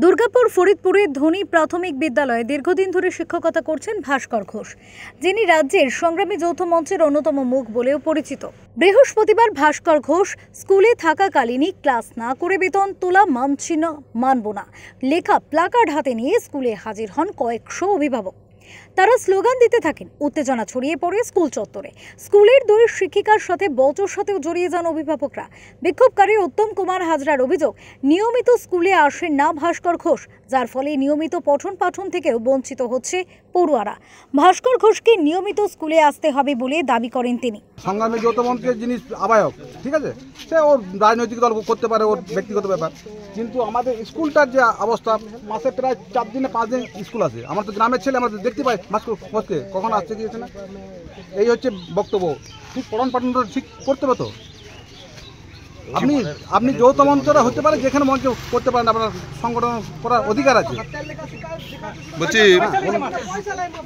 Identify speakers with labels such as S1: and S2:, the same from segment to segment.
S1: দুর্গাপুর ফরিদপুরের ধনী প্রাথমিক বিদ্যালয়ে দীর্ঘদিন ধরে শিক্ষকতা করছেন ভাস্কর ঘোষ, যিনি রাজ্যের সংগ্রামী যৌথ মঞ্চের অন্যতম মুখ বলেও পরিচিত। বৃহস্পতিবার ভাস্কর ঘোষ স্কুলে থাকাকালীনই ক্লাস না করে বেতন তোলা মানছি না, মানব না লেখা প্লাকার্ড হাতে নিয়ে স্কুলে হাজির হন কয়েকশো অভিভাবক। তারা স্লোগান দিতে থাকেন। উত্তেজনা ছড়িয়ে পড়ে স্কুল চত্বরে। স্কুলের দুই শিক্ষিকার সাথে বচসাতেও জড়িয়ে যান অভিভাবকরা। বিক্ষোভকারী উত্তম কুমার হাজরার অভিযোগ, নিয়মিত স্কুলে আসেন না ভাস্কর ঘোষ, যার ফলে নিয়মিত পঠন পাঠন থেকেও বঞ্চিত হচ্ছে পড়ুয়ারা। ভাস্কর ঘোষকে নিয়মিত স্কুলে আসতে হবে বলে দাবি করেন তিনি।
S2: সংগ্রামী যৌথ মঞ্চের যিনি আহ্বায়ক, ঠিক আছে, সে ওর রাজনৈতিক দল করতে পারে, ওর ব্যক্তিগত ব্যাপার, কিন্তু আমাদের স্কুলটার যে অবস্থা, মাসে প্রায় 4 দিনে 5 দিন স্কুল আছে। আমার তো গ্রামের ছেলে, আমরা দেখতে পাই ভাস্কর ঘোষকে কখন আসছে গিয়েছে না। এই হচ্ছে বক্তব্য। ঠিক পঠন পাঠনটা ঠিক করতে হবে তো। আপনি যৌথ মঞ্চরা হতে পারে, যেখানে মঞ্চ করতে পারেন, আপনার সংগঠন করার অধিকার আছে।
S3: বলছি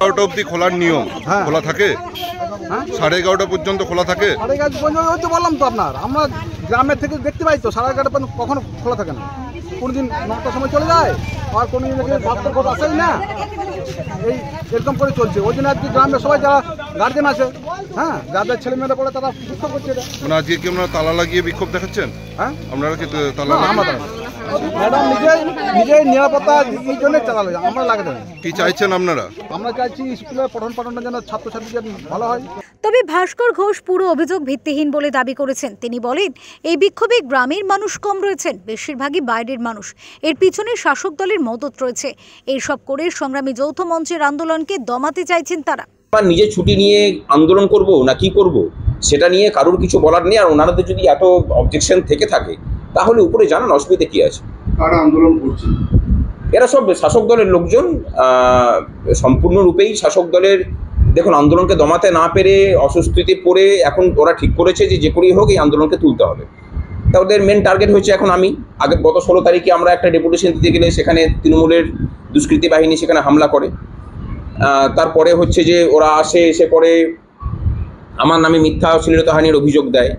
S3: 11টা অবধি খোলার নিয়ম, খোলা থাকে? 11:30 পর্যন্ত খোলা থাকে?
S2: 11:30 পর্যন্ত ওই তো বললাম তো আপনার, আমরা গ্রামের থেকে দেখতে পাই তো 11:30 পর্যন্ত কখনো খোলা থাকে না। কোনোদিন 9টার সময় চলে যায়, আর কোনো দিন ভাস্কর ঘোষ আসেই না। এরকম করে চলছে। ওই জন্য আজকে গ্রামের সবাই যারা গার্জেন আছে, যাদের ছেলেমেয়েরা পড়ে, তারা বিক্ষোভ করছে।
S3: মানে আজকে কি আপনারা তালা লাগিয়ে বিক্ষোভ দেখাচ্ছেন? আপনারা কি তালা
S2: ম্যাডাম নিজেই নিরাপত্তা এই জন্য চালালো, আমরা লাগাতে।
S3: কি চাইছেন আপনারা?
S2: আমরা চাইছি স্কুলের পঠন পাঠনটা যেন ছাত্রছাত্রীদের ভালো হয়।
S1: তবে ভাস্কর ঘোষ পুরো অভিযোগ ভিত্তিহীন বলে দাবি করেছেন। তিনি বলেন, এই বিক্ষোভে গ্রামের মানুষ কম রয়েছেন, বেশিরভাগই বাইরের মানুষ। এর পিছনে শাসক দলের মদত রয়েছে। এইসব করে সংগ্রামী যৌথ মঞ্চের আন্দোলনকে দমাতে চাইছেন তারা।
S4: নিজে ছুটি নিয়ে আন্দোলন করব না কি করব সেটা নিয়ে কারোর কিছু বলার নেই। আর ওনাদের যদি এত অবজেকশন থেকে থাকে, তাহলে উপরে জানান, অসুবিধা কি আছে?
S5: কারা আন্দোলন করছে?
S4: এরা সব শাসক দলের লোকজন, সম্পূর্ণরূপেই শাসক দলের। দেখুন, আন্দোলনকে দমাতে না পেরে অস্বস্তিতে পড়ে এখন ওরা ঠিক করেছে যে করেই হোক এই আন্দোলনকে তুলতে হবে। তা ওদের মেন টার্গেট হচ্ছে এখন আমি। আগে গত 16 তারিখে আমরা একটা ডেপুটেশন দিতে গেলে সেখানে তৃণমূলের দুষ্কৃতী বাহিনী সেখানে হামলা করে। তারপরে হচ্ছে যে ওরা এসে পরে আমার নামে মিথ্যা অশ্লীলতাহানির অভিযোগ দেয়।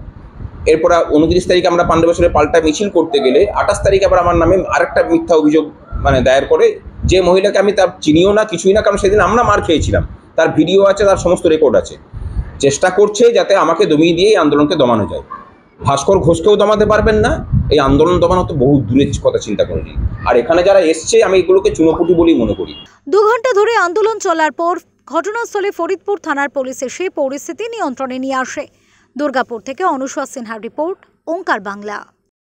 S4: এরপর 29 তারিখে আমরা পাণ্ডবেশ্বরে পাল্টা মিছিল করতে গেলে 28 তারিখে আবার আমার নামে আরেকটা মিথ্যা অভিযোগ দায়ের করে, যে মহিলাকে আমি তার চিনিও না, কিছুই না, কারণ সেদিন আমরা মার খেয়েছিলাম। তার ভিডিও আছে, তার সমস্ত রেকর্ড আছে। চেষ্টা করছে যাতে আমাকে দমিয়ে দিয়ে এই আন্দোলনকে দমানো যায়। ভাস্কর ঘোষকেও দমাতে পারবেন না। এই আন্দোলন দমানো তো বহু দূরের কথা চিন্তা করে নিই। আর এখানে যারা এসছে, আমি এগুলোকে চুনোপুটি বলেই মনে করি।
S1: 2 ঘন্টা ধরে আন্দোলন চলার পর ঘটনাস্থলে ফরিদপুর থানার পুলিশ এসে পরিস্থিতি নিয়ন্ত্রণে নিয়ে আসে। দুর্গাপুর থেকে অনুসুয়া সিনহার রিপোর্ট, ওঙ্কার বাংলা।